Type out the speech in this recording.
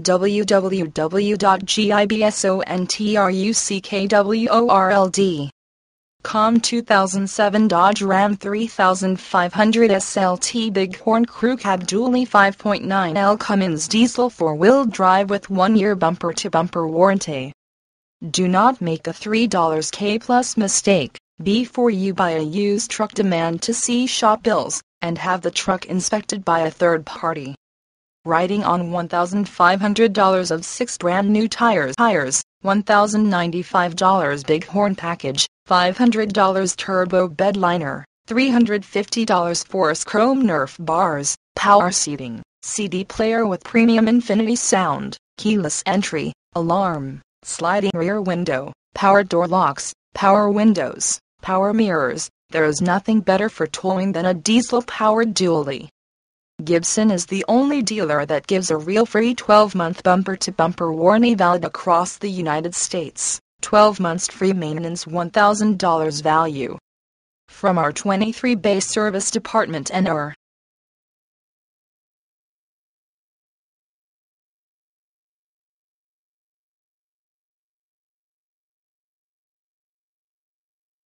www.gibsonTruckWorld.com 2007 Dodge Ram 3500 SLT Bighorn Crew Cab Dually 5.9L Cummins Diesel 4-wheel drive with 1-year bumper-to-bumper warranty. Do not make a $3K plus mistake. Before you buy a used truck, demand to see shop bills and have the truck inspected by a third party. Riding on $1,500 of 6 brand new tires, $1,095 Bighorn package, $500 turbo bed liner, $350 Force Chrome Nerf bars, power seating, CD player with premium infinity sound, keyless entry, alarm, sliding rear window, power door locks, power windows, power mirrors. There is nothing better for towing than a diesel-powered dually. Gibson is the only dealer that gives a real free 12-month bumper-to-bumper warranty valid across the United States, 12 months free maintenance, $1,000 value. From our 23-bay service department and our